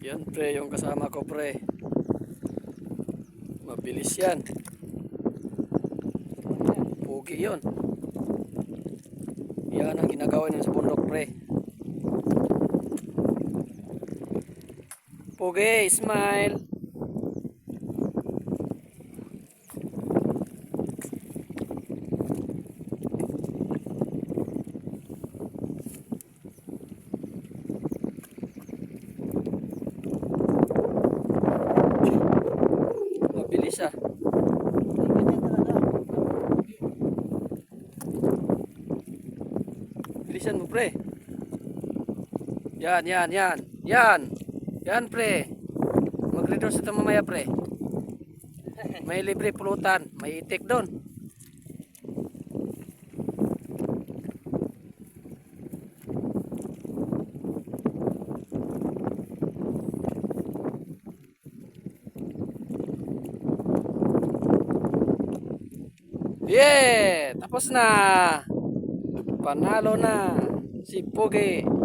Yan pre, yung kasama ko pre. Mabilis yan. Pugi yun. Yan ang ginagawa niya sa bundok pre. Pugi, smile. Mabilis ah. Bilisan mo pre. Yan, yan, yan. Yan. Yan pre. Mag-reduce ito mamaya pre. May libre pulutan. May itik doon. Yeah! Tapos na! Panalo na si Pugi.